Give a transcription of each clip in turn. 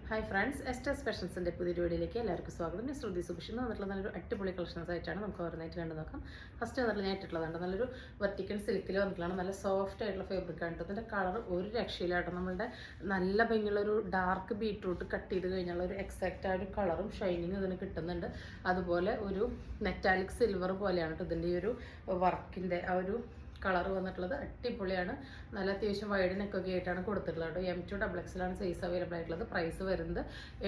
Hi friends, ester സ്പെഷ്യൽസിൻ്റെ പുതിയ വീഡിയോയിലേക്ക് എല്ലാവർക്കും സ്വാഗതം. ഞാൻ ശ്രുതി സുഭിഷ് എന്ന് വന്നിട്ടുള്ള നല്ലൊരു അടിപൊളി കളക്ഷൻസ് ആയിട്ടാണ് നമുക്ക് ഓരോന്നായിട്ട് കണ്ടു നോക്കാം. ഫസ്റ്റ് വന്നിട്ടുള്ള ഞാൻ ഇട്ടിട്ടുള്ളതാണ് നല്ലൊരു വെർട്ടിക്കൽ സിൽക്കിൽ വന്നിട്ടുള്ളതാണ്. നല്ല സോഫ്റ്റ് ആയിട്ടുള്ള ഫാബ്രിക് ആണ്. ഇതിൻ്റെ കളർ ഒരു രക്ഷയിലാട്ടോ. നമ്മളുടെ നല്ല ഭംഗിയുള്ളൊരു ഡാർക്ക് ബീട്രൂട്ട് കട്ട് ചെയ്ത് കഴിഞ്ഞാൽ ഒരു എക്സാക്റ്റ് ആയ ഒരു കളറും ഷൈനിങ്ങും ഇതിന് കിട്ടുന്നുണ്ട്. അതുപോലെ ഒരു മെറ്റാലിക് സിൽവർ പോലെയാണ് ഇതിൻ്റെ ഈ ഒരു വർക്കിൻ്റെ ആ ഒരു കളർ വന്നിട്ടുള്ളത്. അടിപൊളിയാണ്. നല്ല അത്യാവശ്യം വൈഡ് നെക്കൊക്കെ ആയിട്ടാണ് കൊടുത്തിട്ടുള്ളത് കേട്ടോ. M2XX സൈസ് അവൈലബിൾ ആയിട്ടുള്ളത്. പ്രൈസ് വരുന്നത്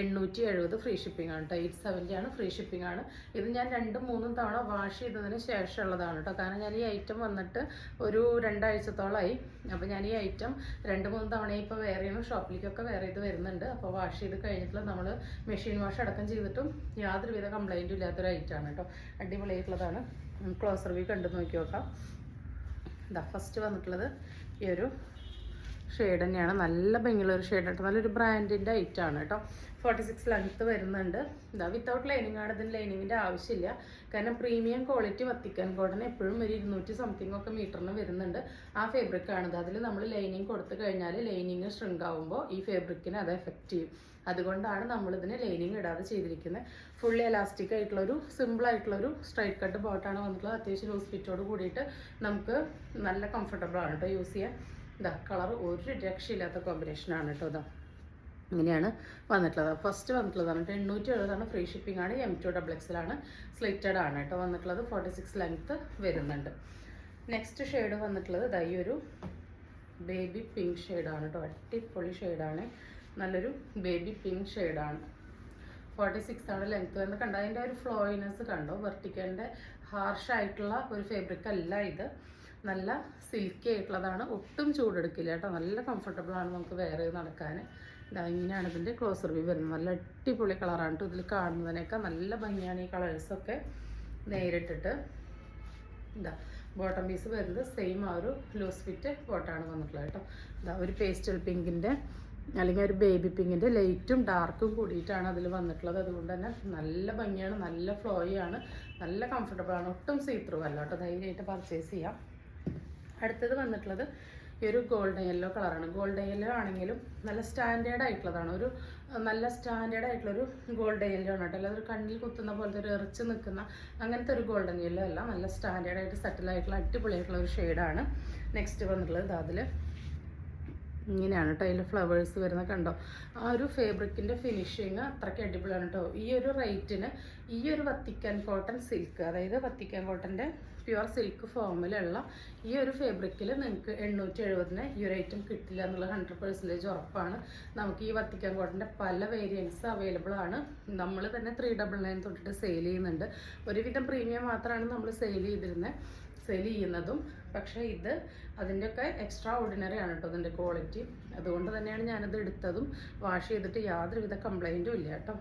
870 ഫ്രീ ഷിപ്പിംഗ് ആണ് കേട്ടോ. 870 ആണ്, ഫ്രീ ഷിപ്പിംഗ് ആണ്. ഇത് ഞാൻ 2-3 തവണ വാഷ് ചെയ്തതിന് ശേഷമുള്ളതാണ് കേട്ടോ. കാരണം ഞാൻ ഈ ഐറ്റം വന്നിട്ട് ഒരു 2 ആഴ്ചത്തോളമായി. അപ്പോൾ ഞാൻ ഈ ഐറ്റം 2-3 തവണ ഇപ്പോൾ വേറെ ചെയ്യുന്നു. ഷോപ്പിലേക്കൊക്കെ വേറെ ചെയ്ത് വരുന്നുണ്ട്. അപ്പോൾ വാഷ് ചെയ്ത് കഴിഞ്ഞിട്ടുള്ള നമ്മൾ മെഷീൻ വാഷ് അടക്കം ചെയ്തിട്ടും യാതൊരുവിധ കംപ്ലൈൻറ്റും ഇല്ലാത്തൊരു ഐറ്റമാണ് കേട്ടോ. അടിപൊളിയായിട്ടുള്ളതാണ്. ക്ലോസർ വ്യൂ കണ്ടു നോക്കി നോക്കാം. ഇതാ ഫസ്റ്റ് വന്നിട്ടുള്ളത് ഈ ഒരു ഷെയ്ഡ് തന്നെയാണ്. നല്ല ഭംഗിയുള്ള ഒരു ഷെയ്ഡ് കേട്ടോ. നല്ലൊരു ബ്രാൻഡിൻ്റെ ഐറ്റമാണ് കേട്ടോ. 46 ലെങ്ത്ത് വരുന്നുണ്ട്. ഇതാ വിത്തൗട്ട് ലൈനിങ് ആണ്. ഇതിന് ലൈനിങ്ങിൻ്റെ ആവശ്യമില്ല. കാരണം പ്രീമിയം ക്വാളിറ്റി വത്തിക്കാൻ കോട്ടൺ എപ്പോഴും ഒരു 200 സംതിങ് ഒക്കെ മീറ്ററിന് വരുന്നുണ്ട്. ആ ഫാബ്രിക്കാണിത്. അതിൽ നമ്മൾ ലൈനിങ് കൊടുത്തു കഴിഞ്ഞാൽ ലൈനിങ് ഷ്രിങ്ക് ആകുമ്പോൾ ഈ ഫാബ്രിക്കിനെ അത് എഫക്റ്റ് ചെയ്യും. അതുകൊണ്ടാണ് നമ്മളിതിന് ലൈനിങ് ഇടാതെ ചെയ്തിരിക്കുന്നത്. ഫുള്ളി എലാസ്റ്റിക് ആയിട്ടുള്ളൊരു സിമ്പിളായിട്ടുള്ളൊരു സ്ട്രൈറ്റ് കട്ട് ബോട്ടാണ് വന്നിട്ടുള്ളത്. അത്യാവശ്യം ലൂസ് ഫിറ്റോട് കൂടിയിട്ട് നമുക്ക് നല്ല കംഫർട്ടബിൾ ആണ് കേട്ടോ യൂസ് ചെയ്യാൻ. ഇതാ കളർ ഒരു രക്ഷയില്ലാത്ത കോമ്പിനേഷനാണ് കേട്ടോ. ഇതാ ഇങ്ങനെയാണ് വന്നിട്ടുള്ളത്. ഫസ്റ്റ് വന്നിട്ടുള്ളതാണ് 870 ഫ്രീ ഷിപ്പിംഗ് ആണ്. M2XX ആണ്. സ്ലിറ്റഡ് ആണ് കേട്ടോ വന്നിട്ടുള്ളത്. 46 ലെങ്ത്ത് വരുന്നുണ്ട്. നെക്സ്റ്റ് ഷെയ്ഡ് വന്നിട്ടുള്ളത് ഇതാ ഈ ഒരു ബേബി പിങ്ക് ഷെയ്ഡാണ് കേട്ടോ. അടിപൊളി ഷെയ്ഡാണ്. നല്ലൊരു ബേബി പിങ്ക് ഷെയ്ഡാണ്. 46 ആണ് ലെങ്ത്ത് വരുന്നത്. കണ്ടോ അതിൻ്റെ ഒരു ഫ്ലോയിനെസ് കണ്ടോ. വെർട്ടിക്കലിൻ്റെ ഹാർഷായിട്ടുള്ള ഒരു ഫാബ്രിക് അല്ല ഇത്. നല്ല സിൽക്കി ആയിട്ടുള്ളതാണ്. ഒട്ടും ചൂടെടുക്കില്ല കേട്ടോ. നല്ല കംഫർട്ടബിൾ ആണ് നമുക്ക് വേറെ നടക്കാൻ. ഇതാ ഇങ്ങനെയാണ് ഇതിൻ്റെ ക്ലോസർ വ്യൂ വരുന്നത്. നല്ല അടിപൊളി കളറാണ് കേട്ടോ. ഇതിൽ കാണുന്നതിനേക്കാൾ നല്ല ഭംഗിയാണ് ഈ കളേഴ്സൊക്കെ നേരിട്ടിട്ട്. ഇതാ ബോട്ടം പീസ് വരുന്നത് സെയിം ആ ഒരു ലൂസ് ഫിറ്റ് ബോട്ടാണ് വന്നിട്ടുള്ളത് കേട്ടോ. ഇതാ ഒരു പേസ്റ്റൽ പിങ്കിൻ്റെ അല്ലെങ്കിൽ ഒരു ബേബി പിങ്കിൻ്റെ ലൈറ്റും ഡാർക്കും കൂടിയിട്ടാണ് അതിൽ വന്നിട്ടുള്ളത്. അതുകൊണ്ട് തന്നെ നല്ല ഭംഗിയാണ്, നല്ല ഫ്ലോയാണ്, നല്ല കംഫർട്ടബിളാണ്. ഒട്ടും സീത്രൂ അല്ല കേട്ടോ. ധൈര്യമായിട്ട് പർച്ചേസ് ചെയ്യാം. അടുത്തത് വന്നിട്ടുള്ളത് ഈ ഒരു ഗോൾഡൻ യെല്ലോ കളറാണ്. ഗോൾഡൻ യെല്ലോ ആണെങ്കിലും നല്ല സ്റ്റാൻഡേർഡ് ആയിട്ടുള്ളതാണ്. ഒരു നല്ല സ്റ്റാൻഡേർഡ് ആയിട്ടുള്ളൊരു ഗോൾഡൻ യെല്ലോ ആണ് കേട്ടോ. അല്ലാതെ ഒരു കണ്ണിൽ കുത്തുന്ന പോലത്തെ ഒരു എറിച്ച് നിൽക്കുന്ന അങ്ങനത്തെ ഒരു ഗോൾഡൻ യെല്ലോ അല്ല. നല്ല സ്റ്റാൻഡേർഡായിട്ട് സെറ്റിലായിട്ടുള്ള അടിപൊളിയായിട്ടുള്ള ഒരു ഷെയ്ഡാണ്. നെക്സ്റ്റ് വന്നിട്ടുള്ളത് അതിൽ ഇങ്ങനെയാണ് കേട്ടോ. അതിൽ ഫ്ലവേഴ്സ് വരുന്ന കണ്ടോ. ആ ഒരു ഫാബ്രിക്കിൻ്റെ ഫിനിഷിങ് അത്രയ്ക്ക് അടിപൊളിയാണ് കേട്ടോ. ഈ ഒരു റേറ്റിന് ഈ ഒരു വത്തിക്കാൻ കോട്ടൺ സിൽക്ക്, അതായത് വത്തിക്കാൻ കോട്ടൻ്റെ പ്യുവർ സിൽക്ക് ഫോമിലുള്ള ഈ ഒരു ഫാബ്രിക്കിൽ നിങ്ങൾക്ക് 870 ഈ ഒരു ഐറ്റം കിട്ടില്ല എന്നുള്ള 100% ഉറപ്പാണ്. നമുക്ക് ഈ വത്തിക്കാൻ കോട്ടൻ്റെ പല വേരിയൻസ് അവൈലബിൾ ആണ്. നമ്മൾ തന്നെ 399 തൊട്ടിട്ട് സെയിൽ ചെയ്യുന്നുണ്ട്. ഒരുവിധം പ്രീമിയം മാത്രമാണ് നമ്മൾ സെയിൽ ചെയ്യുന്നതും. പക്ഷേ ഇത് അതിൻ്റെയൊക്കെ എക്സ്ട്രാ ഓർഡിനറി ആണ് കേട്ടോ ഇതിൻ്റെ ക്വാളിറ്റി. അതുകൊണ്ട് തന്നെയാണ് ഞാനത് എടുത്തതും. വാഷ് ചെയ്തിട്ട് യാതൊരുവിധ കംപ്ലൈൻറ്റും ഇല്ല കേട്ടോ.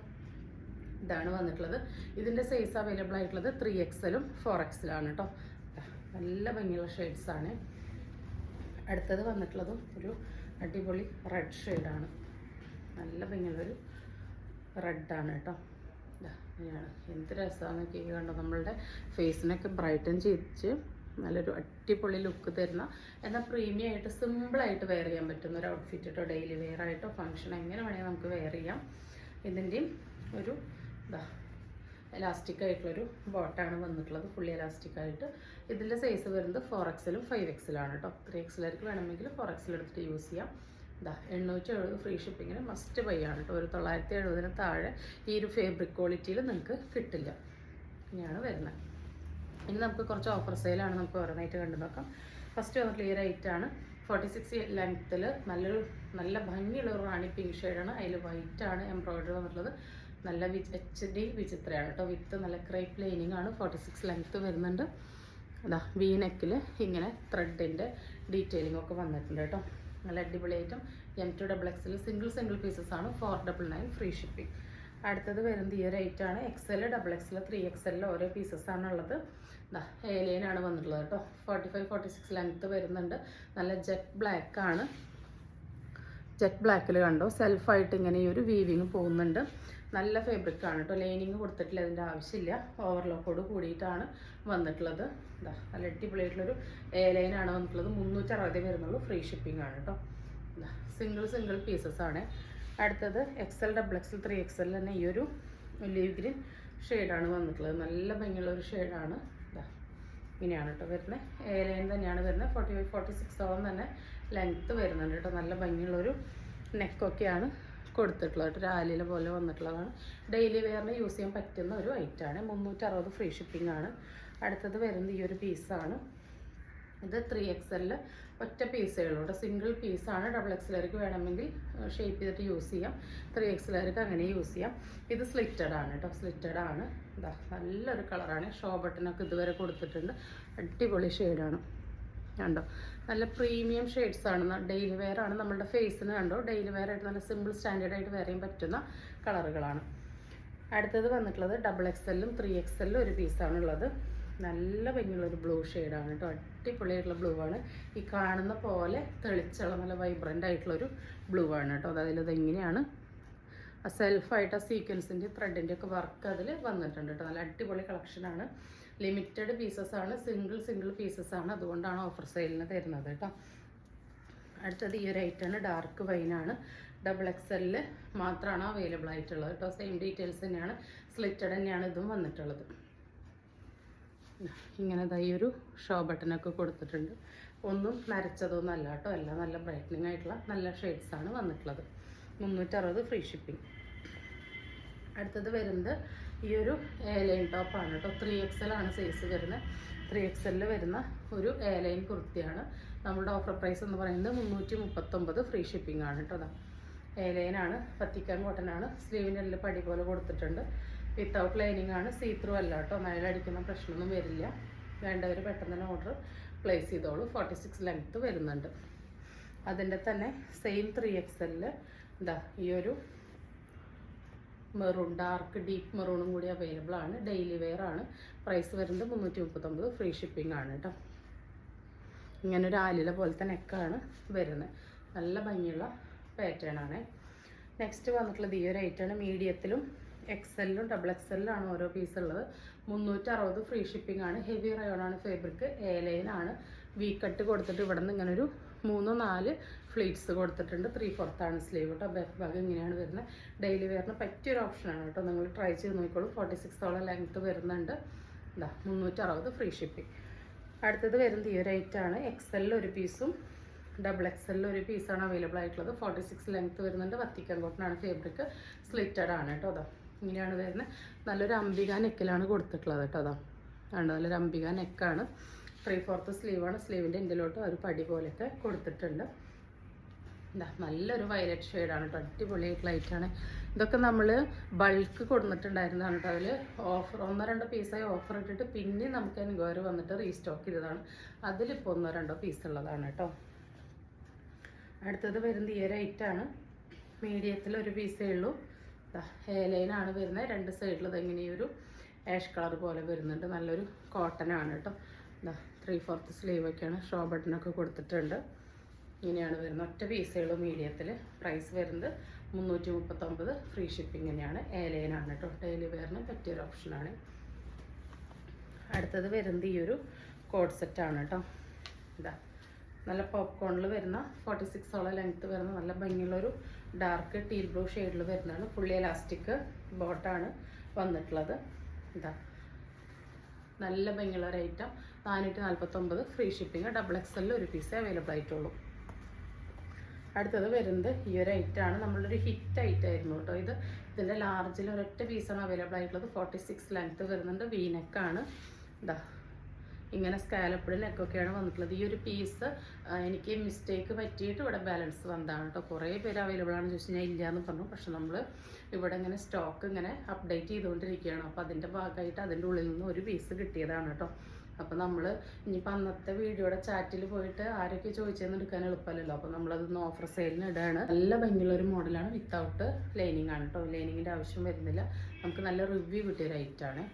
ഇതാണ് വന്നിട്ടുള്ളത്. ഇതിൻ്റെ സൈസ് അവൈലബിൾ ആയിട്ടുള്ളത് 3XL 4XL ആണ് കേട്ടോ. നല്ല ഭംഗിയുള്ള ഷെയ്ഡ്സാണ്. അടുത്തത് വന്നിട്ടുള്ളതും ഒരു അടിപൊളി റെഡ് ഷെയ്ഡാണ്. നല്ല ഭംഗിയുള്ളൊരു റെഡാണ് കേട്ടോ. ഇങ്ങനെയാണ്. എന്ത് രസമാണ് കേക്ക് കണ്ടോ. നമ്മളുടെ ഫേസിനൊക്കെ ബ്രൈറ്റൻ ചെയ്യിച്ച് നല്ലൊരു അടിപൊളി ലുക്ക് തരുന്ന, എന്നാൽ പ്രീമിയം ആയിട്ട് സിമ്പിളായിട്ട് വെയർ ചെയ്യാൻ പറ്റുന്ന ഒരു ഔട്ട്ഫിറ്റ് കേട്ടോ. ഡെയിലി വെയർ ആയിട്ടോ ഫംഗ്ഷൻ എങ്ങനെ വേണമെങ്കിൽ നമുക്ക് വെയർ ചെയ്യാം. ഇതിൻ്റെയും ഒരു എലാസ്റ്റിക് ആയിട്ടുള്ളൊരു ബോട്ടാണ് വന്നിട്ടുള്ളത്. ഫുള്ളി എലാസ്റ്റിക് ആയിട്ട്. ഇതിൻ്റെ സൈസ് വരുന്നത് 4XL 5XL ആണ് കേട്ടോ. 3XL വേണമെങ്കിൽ 4XL എടുത്തിട്ട് യൂസ് ചെയ്യാം. 870 ഫ്രീ ഷിപ്പിങ്ങിന് മസ്റ്റ് ബൈ ആണ് കേട്ടോ. ഒരു 970 താഴെ ഈ ഒരു ഫാബ്രിക് ക്വാളിറ്റിയിൽ നിങ്ങൾക്ക് കിട്ടില്ല. ഇങ്ങനെയാണ് വരുന്നത്. ഇനി നമുക്ക് കുറച്ച് ഓഫർ സെയിലാണ്. നമുക്ക് ഓരോന്നായിട്ട് കണ്ടു നോക്കാം. ഫസ്റ്റ് വന്നിട്ടുള്ള ഈ റേറ്റാണ്. 46 ലെങ്ത്തിൽ നല്ല ഭംഗിയുള്ള ഒരു റാണി പിങ്ക് ഷെയ്ഡാണ്. അതിൽ വൈറ്റാണ് എംബ്രോയിഡറി വന്നിട്ടുള്ളത്. നല്ല HD വിചിത്രയാണ് കേട്ടോ. വിത്ത് നല്ല ക്രേപ്പ് ലൈനിങ് ആണ്. 46 ലെങ്ത്ത് വരുന്നുണ്ട്. അതാ വി നെക്കിൽ ഇങ്ങനെ ത്രെഡിൻ്റെ ഡീറ്റെയിലിംഗ് ഒക്കെ വന്നിട്ടുണ്ട് കേട്ടോ. നല്ല അടിപൊളി ഐറ്റം. M2XX സിംഗിൾ പീസസ് ആണ്. 499 ഫ്രീ ഷിപ്പിംഗ്. അടുത്തത് വരുന്നത് ഈ ഒരു ഐറ്റാണ്. XL, XX, 3XL ഓരോ പീസസ് ആണുള്ളത്. ഏലിയനാണ് വന്നിട്ടുള്ളത് കേട്ടോ. 45-46 ലെങ്ത്ത് വരുന്നുണ്ട്. നല്ല ജെറ്റ് ബ്ലാക്കിൽ കണ്ടോ. സെൽഫായിട്ട് ഇങ്ങനെ ഈ ഒരു വീവിങ് പോകുന്നുണ്ട്. നല്ല ഫാബ്രിക്കാണ് കേട്ടോ. ലൈനിങ് കൊടുത്തിട്ടില്ല, അതിൻ്റെ ആവശ്യമില്ല. ഓവർലോക്കോട് കൂടിയിട്ടാണ് വന്നിട്ടുള്ളത്. നല്ല അടിപൊളിയായിട്ടുള്ളൊരു ലൈനാണ് വന്നിട്ടുള്ളത്. 360 വരുന്നുള്ളൂ. ഫ്രീ ഷിപ്പിംഗ് ആണ് കേട്ടോ. സിംഗിൾ പീസസ് ആണ്. അടുത്തത് XL, XXL, 3XL തന്നെ ഈ ഒരു ഒലീവ് ഗ്രീൻ ഷെയ്ഡാണ് വന്നിട്ടുള്ളത്. നല്ല ഭംഗിയുള്ളൊരു ഷെയ്ഡാണ്. ഇതാ ഇങ്ങനെയാണ് കേട്ടോ വരുന്നത്. ലൈൻ തന്നെയാണ് വരുന്നത്. 46ഓളം തന്നെ ലെങ്ത്ത് വരുന്നുണ്ട് കേട്ടോ. നല്ല ഭംഗിയുള്ളൊരു നെക്കൊക്കെയാണ് കൊടുത്തിട്ടുള്ളത് കേട്ടോ. രാലില പോലെ വന്നിട്ടുള്ളതാണ്. ഡെയിലി വെയറിന് യൂസ് ചെയ്യാൻ പറ്റുന്ന ഒരു ഐറ്റമാണ്. 360 ഫ്രീ ഷിപ്പിംഗ് ആണ്. അടുത്തത് വരുന്നത് ഈ ഒരു പീസാണ്. ഇത് 3XL ഒറ്റ പീസേ ഉള്ളൂ കേട്ടോ. സിംഗിൾ പീസാണ്. XXLർക്ക് വേണമെങ്കിൽ ഷേപ്പ് ചെയ്തിട്ട് യൂസ് ചെയ്യാം. 3XLർക്ക് അങ്ങനെ യൂസ് ചെയ്യാം. ഇത് സ്ലിറ്റഡ് ആണ് കേട്ടോ. സ്ലിറ്റഡ് ആണ്. ഇതാ നല്ലൊരു കളറാണ്. ഷോ ബട്ടനൊക്കെ ഇതുവരെ കൊടുത്തിട്ടുണ്ട്. അടിപൊളി ഷെയ്ഡാണ് കണ്ടോ. നല്ല പ്രീമിയം ഷെയ്ഡ്സ് ആണ്. ഡെയിലി വെയർ ആണ്. നമ്മളുടെ ഫേസിന് കണ്ടോ ഡെയിലി വെയർ ആയിട്ട് നല്ല സിമ്പിൾ സ്റ്റാൻഡേർഡായിട്ട് വെയർ ചെയ്യാൻ പറ്റുന്ന കളറുകളാണ്. അടുത്തത് വന്നിട്ടുള്ളത് XXLും 3XLും ഒരു പീസാണുള്ളത്. നല്ല ഭംഗിയുള്ളൊരു ബ്ലൂ ഷെയ്ഡാണ് കേട്ടോ. അടിപൊളിയായിട്ടുള്ള ബ്ലൂ ആണ്. ഈ കാണുന്ന പോലെ തെളിച്ചുള്ള നല്ല വൈബ്രൻ്റ് ആയിട്ടുള്ളൊരു ബ്ലൂ ആണ് കേട്ടോ. അതായത് ഇതെങ്ങനെയാണ് സെൽഫായിട്ട് ആ സീക്വൻസിൻ്റെ ത്രെഡിൻ്റെ ഒക്കെ വർക്ക് അതിൽ വന്നിട്ടുണ്ട് കേട്ടോ. നല്ല അടിപൊളി കളക്ഷനാണ്. ലിമിറ്റഡ് പീസസ് ആണ്. സിംഗിൾ പീസസ് ആണ്. അതുകൊണ്ടാണ് ഓഫർ സെയിലിന് തരുന്നത് കേട്ടോ. അടുത്തത് ഈ ഒരു ഐറ്റാണ്. ഡാർക്ക് വൈനാണ്. XXL മാത്രമാണ് അവൈലബിൾ ആയിട്ടുള്ളത് കേട്ടോ. സെയിം ഡീറ്റെയിൽസ് തന്നെയാണ്. സ്ലിറ്റഡ് തന്നെയാണ് ഇതും വന്നിട്ടുള്ളത്. ഇങ്ങനെ ഈ ഒരു ഷോ ബട്ടനൊക്കെ കൊടുത്തിട്ടുണ്ട്. ഒന്നും നരച്ചതൊന്നും അല്ല കേട്ടോ. എല്ലാം നല്ല ബ്രൈറ്റനിങ് ആയിട്ടുള്ള നല്ല ഷെയ്ഡ്സാണ് വന്നിട്ടുള്ളത്. 360 ഫ്രീ ഷിപ്പിംഗ്. അടുത്തത് വരുന്നത് ഈ ഒരു ലൈൻ ടോപ്പാണ് കേട്ടോ. 3XL ആണ് സൈസ് വരുന്നത്. 3XL വരുന്ന ഒരു ലൈൻ കുർത്തിയാണ്. നമ്മുടെ ഓഫർ പ്രൈസ് എന്ന് പറയുന്നത് 339 ഫ്രീ ഷിപ്പിംഗ് ആണ് കേട്ടോ. അതാ ലൈനാണ്. പത്തിക്കാൻ കോട്ടനാണ്. സ്ലീവിൻ്റെ എല്ലാം പടി പോലെ കൊടുത്തിട്ടുണ്ട്. വിത്തൗട്ട് ലൈനിങ് ആണ്. സീ ത്രൂ അല്ല കേട്ടോ. നയലടിക്കുന്ന പ്രശ്നമൊന്നും വരില്ല. വേണ്ടവർ പെട്ടെന്ന് തന്നെ ഓർഡർ പ്ലേസ് ചെയ്തോളൂ. 46 ലെങ്ത്ത് വരുന്നുണ്ട്. അതിൻ്റെ തന്നെ സെയിം 3XL എന്താ ഈ ഒരു മെറൂൺ ഡാർക്ക് ഡീപ്പ് മെറൂണും കൂടി അവൈലബിൾ ആണ്. ഡെയിലി വെയർ ആണ്. പ്രൈസ് വരുന്നത് 339 ഫ്രീ ഷിപ്പിംഗ് ആണ് കേട്ടോ. ഇങ്ങനെ ഒരു ആലില പോലത്തെ നെക്കാണ് വരുന്നത്. നല്ല ഭംഗിയുള്ള പാറ്റേൺ ആണ്. നെക്സ്റ്റ് വന്നിട്ടുള്ളത് ഈ ഒരു ഐറ്റാണ്. മീഡിയത്തിലും XLും XXLും ആണ് ഓരോ പീസ് ഉള്ളത്. 360 ഫ്രീ ഷിപ്പിംഗ് ആണ്. ഹെവി റയോൺ ആണ് ഫാബ്രിക്. ലൈൻ ആണ്. വി കട്ട് കൊടുത്തിട്ട് ഇവിടെ നിന്ന് ഇങ്ങനെ ഒരു 3-4 ഫ്ലീറ്റ്സ് കൊടുത്തിട്ടുണ്ട്. 3/4 ആണ് സ്ലീവ് കേട്ടോ. ബാക്ക് ഭാഗം ഇങ്ങനെയാണ് വരുന്നത്. ഡെയിലി വെയറിന് പറ്റിയൊരു ഓപ്ഷനാണ് കേട്ടോ. നിങ്ങൾ ട്രൈ ചെയ്ത് നോക്കിക്കോളൂ. 46ഓളം ലെങ്ത്ത് വരുന്നുണ്ട്. ഇതാ 360 ഫ്രീ ഷിപ്പിംഗ്. അടുത്തത് വരുന്നത് ഈ ഒരു ഐറ്റാണ്. XL ഒരു പീസും XXL ഒരു പീസാണ് അവൈലബിൾ ആയിട്ടുള്ളത്. 46 ലെങ്ത്ത് വരുന്നുണ്ട്. Vatican കോട്ടനാണ് fabric. സ്ലിറ്റഡ് ആണ് കേട്ടോ. അതാ ഇങ്ങനെയാണ് വരുന്നത്. നല്ലൊരു അംബിക നെക്കിലാണ് കൊടുത്തിട്ടുള്ളത് കേട്ടോ. അതാ ആണ് നല്ലൊരു അംബിക നെക്കാണ്. 3/4 സ്ലീവാണ്. സ്ലീവിൻ്റെ എൻഡിലോട്ട് ഒരു പടി പോലെയൊക്കെ കൊടുത്തിട്ടുണ്ട്. എന്താ നല്ലൊരു വയലറ്റ് ഷെയ്ഡാണ് കേട്ടോ. അടിപൊളിയായിട്ടുള്ള ലൈറ്റാണ്. ഇതൊക്കെ നമ്മൾ ബൾക്ക് കൊടുത്തിട്ടുണ്ടായിരുന്നതാണ് കേട്ടോ. അതിൽ ഓഫർ 1-2 പീസായി ഓഫർ ഇട്ടിട്ട് പിന്നെ നമുക്ക് എൻക്വയറി വന്നിട്ട് റീസ്റ്റോക്ക് ചെയ്തതാണ്. അതിലിപ്പോൾ 1-2 പീസ് ഉള്ളതാണ് കേട്ടോ. അടുത്തത് വരുന്നത് ഈ ഒരു ഐറ്റാണ്. മീഡിയത്തിൽ ഒരു പീസേ ഉള്ളൂ. ലൈനാണ് വരുന്നത്. 2 സൈഡിൽ ഇങ്ങനെയൊരു ആഷ് കളർ പോലെ വരുന്നുണ്ട്. നല്ലൊരു കോട്ടൺ ആണ് കേട്ടോ. 3/4 സ്ലീവൊക്കെയാണ്. ഷോ ബട്ടനൊക്കെ കൊടുത്തിട്ടുണ്ട്. ഇങ്ങനെയാണ് വരുന്നത്. ഒറ്റ പീസേ ഉള്ളൂ മീഡിയത്തിൽ. പ്രൈസ് വരുന്നത് 339 ഫ്രീ ഷിപ്പിംഗ് തന്നെയാണ്. ലൈനാണ് കേട്ടോ. ഡെയിലി വെയറിന് പറ്റിയൊരു ഓപ്ഷനാണ്. അടുത്തത് വരുന്നത് ഈ ഒരു കോഡ് സെറ്റാണ് കേട്ടോ. ഇതാ നല്ല പോപ്കോണിൽ വരുന്ന 46ഓളം ലെങ്ത്ത് വരുന്ന നല്ല ഭംഗിയുള്ളൊരു ഡാർക്ക് ടീൽ ബ്ലൂ ഷെയ്ഡിൽ വരുന്നതാണ്. ഫുള്ളി എലാസ്റ്റിക് ബോട്ടാണ് വന്നിട്ടുള്ളത്. ഇതാ നല്ല ഭംഗിയുള്ള ഒരു ഐറ്റം. 449 free shipping. XXL ഒരു പീസേ അവൈലബിൾ ആയിട്ടുള്ളൂ. അടുത്തത് വരുന്നത് ഈ ഒരു ഐറ്റാണ്. നമ്മളൊരു ഹിറ്റ് ഐറ്റായിരുന്നു കേട്ടോ. ഇതിൻ്റെ ലാർജിൽ ഒരൊറ്റ പീസാണ് അവൈലബിൾ ആയിട്ടുള്ളത്. 46 ലെങ്ത്ത് വരുന്നുണ്ട്. വീനെക്കാണ്. ഇതാ ഇങ്ങനെ സ്കാലപ്പിഡ് നെക്കൊക്കെയാണ് വന്നിട്ടുള്ളത്. ഈ ഒരു പീസ് എനിക്ക് മിസ്റ്റേക്ക് പറ്റിയിട്ട് ഇവിടെ ബാലൻസ് വന്നതാണ് കേട്ടോ. കുറേ പേര് അവൈലബിൾ ആണെന്ന് ചോദിച്ചു കഴിഞ്ഞാൽ ഇല്ല എന്ന് പറഞ്ഞു. പക്ഷെ നമ്മൾ ഇവിടെ ഇങ്ങനെ സ്റ്റോക്ക് ഇങ്ങനെ അപ്ഡേറ്റ് ചെയ്തുകൊണ്ടിരിക്കുകയാണ്. അപ്പോൾ അതിൻ്റെ ഭാഗമായിട്ട് അതിൻ്റെ ഉള്ളിൽ നിന്ന് ഒരു പീസ് കിട്ടിയതാണ് കേട്ടോ. അപ്പോൾ നമ്മൾ ഇനിയിപ്പോൾ അന്നത്തെ വീഡിയോയുടെ ചാറ്റിൽ പോയിട്ട് ആരൊക്കെ ചോദിച്ചതെന്ന് എടുക്കാൻ എളുപ്പമല്ലല്ലോ. അപ്പോൾ നമ്മളതൊന്ന് ഓഫർ സെയിലിന് ഇടുകയാണ്. നല്ല ഭംഗിയുള്ളൊരു മോഡലാണ്. വിത്തൗട്ട് ലൈനിങ് ആണ് കേട്ടോ. ലൈനിങ്ങിൻ്റെ ആവശ്യം വരുന്നില്ല. നമുക്ക് നല്ല റിവ്യൂ കിട്ടിയൊരു ഐറ്റാണ്.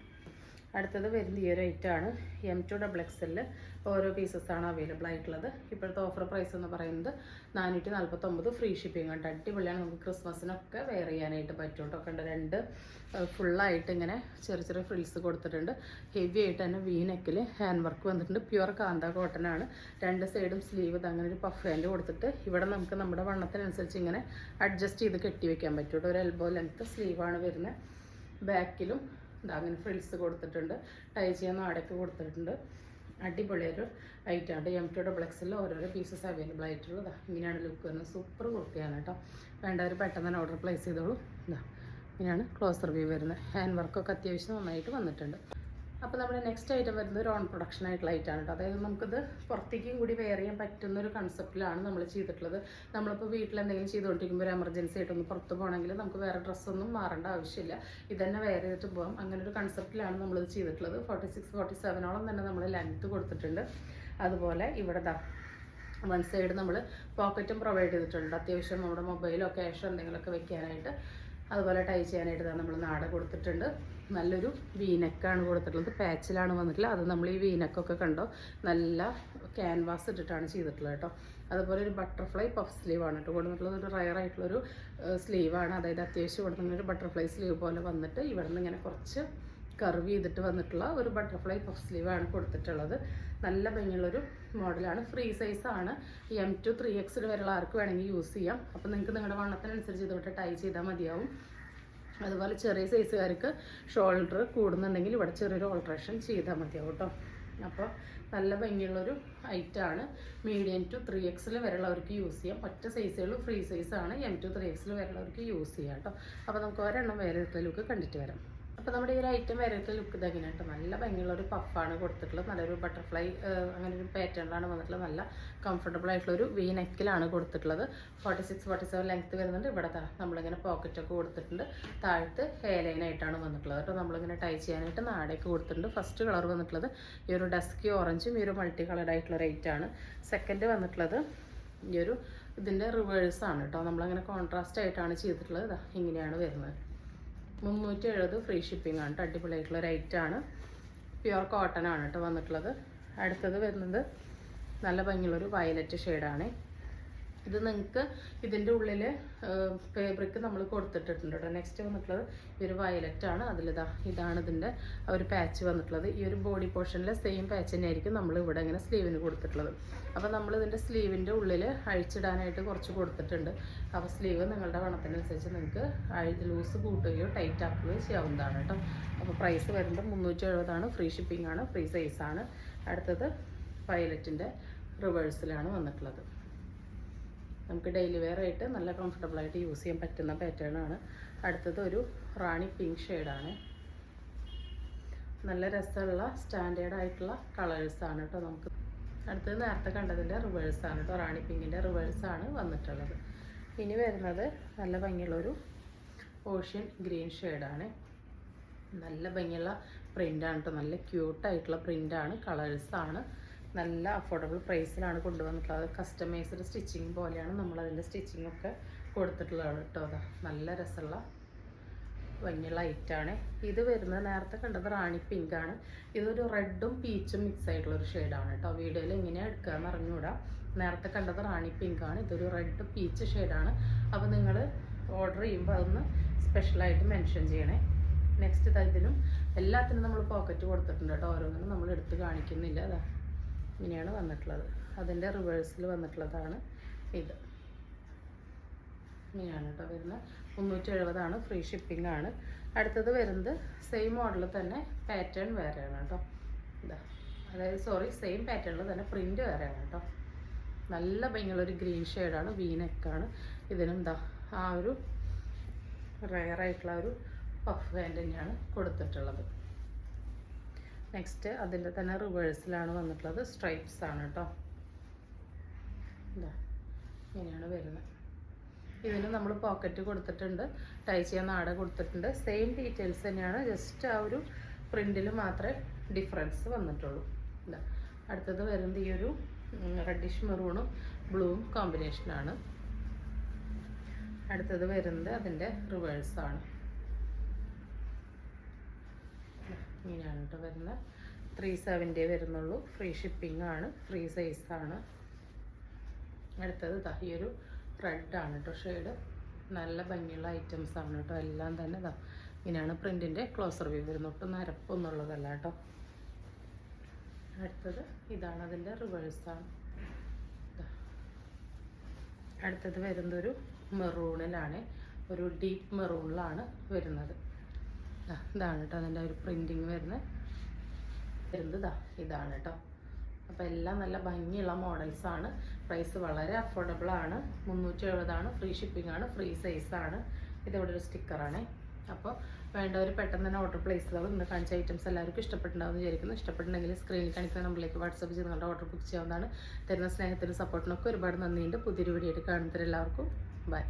അടുത്തത് വരുന്ന ഈ ഒരു ഐറ്റമാണ് M2XXL ഓരോ പീസസാണ് അവൈലബിൾ ആയിട്ടുള്ളത്. ഇപ്പോഴത്തെ ഓഫർ പ്രൈസ് എന്ന് പറയുന്നത് 449 ഫ്രീ ഷിപ്പിംഗ് ഉണ്ട്. അടിപൊളിയാണ്. നമുക്ക് ക്രിസ്മസിനൊക്കെ വെയർ ചെയ്യാനായിട്ട് പറ്റും കേട്ടോ. കണ്ട് രണ്ട് ഫുള്ളായിട്ട് ഇങ്ങനെ ചെറിയ ചെറിയ ഫ്രിൽസ് കൊടുത്തിട്ടുണ്ട്. ഹെവി ആയിട്ട് തന്നെ വി നെക്കിൽ ഹാൻഡ് വർക്ക് വന്നിട്ടുണ്ട്. പ്യുവർ കാന്ത കോട്ടൺ ആണ്. രണ്ട് സൈഡും സ്ലീവ് അങ്ങനെ ഒരു പഫ് ഹാൻഡ് കൊടുത്തിട്ട് ഇവിടെ നമുക്ക് നമ്മുടെ വണ്ണത്തിനനുസരിച്ച് ഇങ്ങനെ അഡ്ജസ്റ്റ് ചെയ്ത് കെട്ടി വെക്കാൻ പറ്റും കേട്ടോ. ഒരു എൽബോ ലെങ്ത്ത് സ്ലീവാണ് വരുന്നത്. ബാക്കിലും അങ്ങനെ ഫ്രിൽസ് കൊടുത്തിട്ടുണ്ട്. ടൈ ചെയ്യാൻ നാടൊക്കെ കൊടുത്തിട്ടുണ്ട്. അടിപൊളിയൊരു ഐറ്റമാണ്. M2XXL ഓരോരോ പീസസ് അവൈലബിൾ ആയിട്ടുള്ളത്. ഇങ്ങനെയാണ് ലുക്ക് വരുന്നത്. സൂപ്പർ കുർത്തിയാണ് കേട്ടോ. വേണ്ടവർ പെട്ടെന്ന് തന്നെ ഓർഡർ പ്ലേസ് ചെയ്തോളൂ. ഇങ്ങനെയാണ് ക്ലോസർ വ്യൂ വരുന്നത്. ഹാൻഡ് വർക്കൊക്കെ അത്യാവശ്യം നന്നായിട്ട് വന്നിട്ടുണ്ട്. അപ്പോൾ നമ്മുടെ നെക്സ്റ്റ് ഐറ്റം വരുന്നത് ഒരു ഓൺ പ്രൊഡക്ഷൻ ആയിട്ടുള്ള ഐറ്റമാണ് കേട്ടോ. അതായത് നമുക്കിത് പുറത്തേക്കും കൂടി വെയർ ചെയ്യാൻ പറ്റുന്ന ഒരു കൺസെപ്റ്റിലാണ് നമ്മൾ ചെയ്തിട്ടുള്ളത്. നമ്മളിപ്പോൾ വീട്ടിൽ എന്തെങ്കിലും ചെയ്തുകൊണ്ടിരിക്കുമ്പോൾ ഒരു എമർജൻസി ആയിട്ടൊന്ന് പുറത്ത് പോകണമെങ്കിൽ നമുക്ക് വേറെ ഡ്രസ്സൊന്നും മാറേണ്ട ആവശ്യമില്ല. ഇതന്നെ വെയർ ചെയ്തിട്ട് പോകാം. അങ്ങനെ ഒരു കൺസെപ്റ്റിലാണ് നമ്മളിത് ചെയ്തിട്ടുള്ളത്. 46-47ഓളം തന്നെ നമ്മൾ ലെങ്ത്ത് കൊടുത്തിട്ടുണ്ട്. അതുപോലെ ഇവിടെ വൺ സൈഡ് നമ്മൾ പോക്കറ്റും പ്രൊവൈഡ് ചെയ്തിട്ടുണ്ട്. അത്യാവശ്യം നമ്മുടെ മൊബൈലോ ക്യാഷോ എന്തെങ്കിലുമൊക്കെ വെക്കാനായിട്ട്. അതുപോലെ ടൈ ചെയ്യാനായിട്ട് നമ്മൾ നാട കൊടുത്തിട്ടുണ്ട്. നല്ലൊരു വീനെക്കാണ് കൊടുത്തിട്ടുള്ളത്. പാച്ചിലാണ് വന്നിട്ടുള്ളത്. അത് നമ്മൾ ഈ വീനെക്കൊക്കെ കണ്ടോ നല്ല ക്യാൻവാസ് ഇട്ടിട്ടാണ് ചെയ്തിട്ടുള്ളത് കേട്ടോ. അതുപോലെ ഒരു ബട്ടർഫ്ലൈ പഫ് സ്ലീവാണ് കേട്ടോ കൊടുത്തിട്ടുള്ളത്. ഒരു റയർ ആയിട്ടുള്ളൊരു സ്ലീവാണ്. അതായത് അത്യാവശ്യം ഇവിടെ നിന്ന് ഒരു ബട്ടർഫ്ലൈ സ്ലീവ് പോലെ വന്നിട്ട് ഇവിടെ നിന്ന് ഇങ്ങനെ കുറച്ച് കർവ് ചെയ്തിട്ട് വന്നിട്ടുള്ള ഒരു ബട്ടർഫ്ലൈ പഫ് സ്ലീവാണ് കൊടുത്തിട്ടുള്ളത്. നല്ല ഭംഗിയുള്ളൊരു മോഡലാണ്. ഫ്രീ സൈസാണ്. M2 3XL വരെയുള്ള ആർക്ക് വേണമെങ്കിൽ യൂസ് ചെയ്യാം. അപ്പോൾ നിങ്ങൾക്ക് നിങ്ങളുടെ വണ്ണത്തിനനുസരിച്ച് ഇതോട്ട് ടൈ ചെയ്താൽ മതിയാവും. അതുപോലെ ചെറിയ സൈസുകാർക്ക് ഷോൾഡർ കൂടുന്നുണ്ടെങ്കിൽ ഇവിടെ ചെറിയൊരു ഓൾട്രേഷൻ ചെയ്താൽ മതിയാവും കേട്ടോ. അപ്പോൾ നല്ല ഭംഗിയുള്ളൊരു ഐറ്റമാണ്. മീഡിയം ടു 3XL വരെയുള്ളവർക്ക് യൂസ് ചെയ്യാം. ഒറ്റ സൈസുകളും ഫ്രീ സൈസാണ്. M2 3XL വരെയുള്ളവർക്ക് യൂസ് ചെയ്യാം കേട്ടോ. അപ്പോൾ നമുക്ക് ഒരെണ്ണം വേറെ ലുക്ക് കണ്ടിട്ട് വരാം. അപ്പോൾ നമ്മുടെ ഈ ഒരു ഐറ്റം വരെയൊക്കെ ലുക്ക് ഇതെങ്ങനെയായിട്ട് നല്ല ഭംഗിയുള്ളൊരു പഫാണ് കൊടുത്തിട്ടുള്ളത്. നല്ലൊരു ബട്ടർഫ്ലൈ അങ്ങനെ ഒരു പാറ്റേണിലാണ് വന്നിട്ടുള്ളത്. നല്ല കംഫർട്ടബിൾ ആയിട്ടുള്ളൊരു വി നെക്കിലാണ് കൊടുത്തിട്ടുള്ളത്. 46-47 ലെങ്ത്ത് വരുന്നുണ്ട്. ഇവിടെ നമ്മളിങ്ങനെ പോക്കറ്റൊക്കെ കൊടുത്തിട്ടുണ്ട്. താഴത്ത് ഹെയർ ലൈനായിട്ടാണ് വന്നിട്ടുള്ളത് കേട്ടോ. നമ്മളിങ്ങനെ ടൈ ചെയ്യാനായിട്ട് നാടയൊക്കെ കൊടുത്തിട്ടുണ്ട്. ഫസ്റ്റ് കളർ വന്നിട്ടുള്ളത് ഈ ഒരു ഡസ്കി ഓറഞ്ചും ഈ ഒരു മൾട്ടി കളർഡ് ആയിട്ടുള്ള ഐറ്റാണ്. സെക്കൻഡ് വന്നിട്ടുള്ളത് ഈ ഒരു ഇതിൻ്റെ റിവേഴ്സാണ് കേട്ടോ. നമ്മളങ്ങനെ കോൺട്രാസ്റ്റ് ആയിട്ടാണ് ചെയ്തിട്ടുള്ളത്. ഇങ്ങനെയാണ് വരുന്നത്. 370 ഫ്രീ ഷിപ്പിംഗ് ആണ്. അടിപൊളിയായിട്ടുള്ള ഒരു ഐറ്റമാണ്. പ്യുവർ കോട്ടൺ ആണ് കേട്ടോ വന്നിട്ടുള്ളത്. അടുത്തത് വരുന്നത് നല്ല ഭംഗിയുള്ളൊരു വയലറ്റ് ഷെയ്ഡാണ്. ഇത് നിങ്ങൾക്ക് ഇതിൻ്റെ ഉള്ളിൽ ഫാബ്രിക് നമ്മൾ കൊടുത്തിട്ടുണ്ട് കേട്ടോ. നെക്സ്റ്റ് വന്നിട്ടുള്ളത് ഈ ഒരു വയലറ്റ് ആണ്. ഇതാണ് ഇതിൻ്റെ ഒരു പാച്ച് വന്നിട്ടുള്ളത്. ഈ ഒരു ബോഡി പോർഷനിലെ സെയിം പാച്ച് തന്നെയായിരിക്കും നമ്മൾ ഇവിടെ ഇങ്ങനെ സ്ലീവിന് കൊടുത്തിട്ടുള്ളത്. അപ്പോൾ നമ്മൾ ഇതിൻ്റെ സ്ലീവിൻ്റെ ഉള്ളിൽ അഴിച്ചിടാനായിട്ട് കുറച്ച് കൊടുത്തിട്ടുണ്ട്. അപ്പോൾ സ്ലീവ് നിങ്ങളുടെ വണ്ണത്തിനനുസരിച്ച് നിങ്ങൾക്ക് ലൂസ് കൂട്ടുകയോ ടൈറ്റ് ആക്കുകയോ ചെയ്യാവുന്നതാണ് കേട്ടോ. അപ്പോൾ പ്രൈസ് വരുന്നത് 370 ഫ്രീ ഷിപ്പിംഗ് ആണ്. ഫ്രീ സൈസാണ്. അടുത്തത് വയലറ്റിൻ്റെ റിവേഴ്സിലാണ് വന്നിട്ടുള്ളത്. നമുക്ക് ഡെയിലി വെയർ ആയിട്ട് നല്ല കംഫർട്ടബിളായിട്ട് യൂസ് ചെയ്യാൻ പറ്റുന്ന പാറ്റേൺ ആണ്. അടുത്തത് ഒരു റാണി പിങ്ക് ഷെയ്ഡാണ്. നല്ല രസമുള്ള സ്റ്റാൻഡേർഡ് ആയിട്ടുള്ള കളേഴ്സാണ് കേട്ടോ. നമുക്ക് അടുത്തത് നേരത്തെ കണ്ടതിൻ്റെ റിവേഴ്സാണ് കേട്ടോ. റാണി പിങ്കിൻ്റെ റിവേഴ്സാണ് വന്നിട്ടുള്ളത്. ഇനി വരുന്നത് നല്ല ഭംഗിയുള്ളൊരു ഓഷ്യൻ ഗ്രീൻ ഷെയ്ഡാണ്. നല്ല ഭംഗിയുള്ള പ്രിൻ്റാണ് കേട്ടോ. നല്ല ക്യൂട്ടായിട്ടുള്ള പ്രിൻ്റാണ്. കളേഴ്സാണ്. നല്ല അഫോർഡബിൾ പ്രൈസിലാണ് കൊണ്ടുവന്നിട്ടുള്ളത്. കസ്റ്റമൈസ്ഡ് സ്റ്റിച്ചിങ് പോലെയാണ് നമ്മളതിൻ്റെ സ്റ്റിച്ചിങ്ങൊക്കെ കൊടുത്തിട്ടുള്ളത് കേട്ടോ. നല്ല രസമുള്ള ഭംഗിയുള്ള ഐറ്റാണ്. ഇത് വരുന്നത് നേരത്തെ കണ്ടത് റാണി പിങ്ക് ആണ്. ഇതൊരു റെഡും പീച്ചും മിക്സ് ആയിട്ടുള്ളൊരു ഷെയ്ഡാണ് കേട്ടോ. വീഡിയോയിൽ എങ്ങനെയാണ് എടുക്കുകയെന്ന് അറിഞ്ഞുകൂടാ. നേരത്തെ കണ്ടത് റാണി പിങ്ക് ആണ്. ഇതൊരു റെഡ് പീച്ച് ഷെയ്ഡാണ്. അപ്പോൾ നിങ്ങൾ ഓർഡർ ചെയ്യുമ്പോൾ അതൊന്ന് സ്പെഷ്യലായിട്ട് മെൻഷൻ ചെയ്യണേ. നെക്സ്റ്റ് ഇതിനും എല്ലാത്തിനും നമ്മൾ പോക്കറ്റ് കൊടുത്തിട്ടുണ്ട് കേട്ടോ. ഓരോന്നിനും നമ്മൾ എടുത്ത് കാണിക്കുന്നില്ല. ഇങ്ങനെയാണ് വന്നിട്ടുള്ളത്. അതിൻ്റെ റിവേഴ്സിൽ വന്നിട്ടുള്ളതാണ് ഇത്. ഇങ്ങനെയാണ് കേട്ടോ വരുന്നത്. 370 ഫ്രീ ഷിപ്പിംഗ് ആണ്. അടുത്തത് വരുന്നത് സെയിം മോഡൽ തന്നെ പാറ്റേൺ വേറെയാണ് കേട്ടോ. അതായത് സെയിം പാറ്റേണിൽ തന്നെ പ്രിൻ്റ് വേറെയാണ് കേട്ടോ. നല്ല ഭംഗിയുള്ളൊരു ഗ്രീൻ ഷെയ്ഡാണ്. വീനെക്കാണ്. ഇതിനും ആ ഒരു റയറായിട്ടുള്ള ഒരു പഫ് ഹാൻഡ് തന്നെയാണ് കൊടുത്തിട്ടുള്ളത്. നെക്സ്റ്റ് അതിൻ്റെ തന്നെ റിവേഴ്സിലാണ് വന്നിട്ടുള്ളത്. സ്ട്രൈപ്സ് ആണ് കേട്ടോ. ഇങ്ങനെയാണ് വരുന്നത്. ഇതിന് നമ്മൾ പോക്കറ്റ് കൊടുത്തിട്ടുണ്ട്. ടൈ ചെയ്യാൻ നാട കൊടുത്തിട്ടുണ്ട്. സെയിം ഡീറ്റെയിൽസ് തന്നെയാണ്. ജസ്റ്റ് ആ ഒരു പ്രിൻറ്റിൽ മാത്രമേ ഡിഫറൻസ് വന്നിട്ടുള്ളൂ. അടുത്തത് വരുന്നത് ഈ ഒരു റെഡിഷ് മെറൂണും ബ്ലൂവും കോമ്പിനേഷനാണ്. അടുത്തത് വരുന്നത് അതിൻ്റെ റിവേഴ്സാണ്. ഇങ്ങനെയാണ് കേട്ടോ വരുന്നത്. 370 വരുന്നുള്ളൂ. ഫ്രീ ഷിപ്പിംഗ് ആണ്, ഫ്രീ സൈസാണ്. അടുത്തത് ഇതാ ഈ ഒരു റെഡാണ് കേട്ടോ ഷെയ്ഡ്. നല്ല ഭംഗിയുള്ള ഐറ്റംസ് ആണ് കേട്ടോ. എല്ലാം തന്നെ ഇതാ ഇങ്ങനെയാണ് പ്രിൻറ്റിൻ്റെ ക്ലോസർ വ്യൂ വരുന്നത്. ഒട്ടും നരപ്പൊന്നുള്ളതല്ല കേട്ടോ. അടുത്തത് ഇതാണ്, അതിൻ്റെ റിവേഴ്സാണ്. അടുത്തത് വരുന്നത് ഒരു മെറൂണിലാണ്, ഒരു ഡീപ്പ് മെറൂണിലാണ് വരുന്നത്. ഇതാണ് കേട്ടോ അതിൻ്റെ ഒരു പ്രിൻറ്റിങ് വരുന്നത്. ഇതാണ് കേട്ടോ. അപ്പോൾ എല്ലാം നല്ല ഭംഗിയുള്ള മോഡൽസാണ്. പ്രൈസ് വളരെ അഫോർഡബിൾ ആണ്. 370 ഫ്രീ ഷിപ്പിംഗ് ആണ്, ഫ്രീ സൈസാണ്. ഇതിവിടെ ഒരു സ്റ്റിക്കറാണ്. അപ്പോൾ വേണ്ടവർ പെട്ടെന്ന് തന്നെ ഓർഡർ പ്ലേസ് ചെയ്താൽ ഇന്ന് കാണിച്ച ഐറ്റംസ് എല്ലാവർക്കും ഇഷ്ടപ്പെട്ടുണ്ടാവും വിചാരിക്കുന്നു. ഇഷ്ടപ്പെട്ടുണ്ടെങ്കിൽ സ്ക്രീനിൽ കാണിക്കുന്ന നമ്പറിലേക്ക് വാട്സപ്പ് ചെയ്ത് നിങ്ങളുടെ ഓർഡർ ബുക്ക് ചെയ്യാവുന്നതാണ്. തരുന്ന സ്നേഹത്തിനും സപ്പോർട്ടിനൊക്കെ ഒരുപാട് നന്ദിയുണ്ട്. പുതിയൊരു വീഡിയോ ആയിട്ട് കാണുന്നവരെല്ലാവർക്കും ബൈ.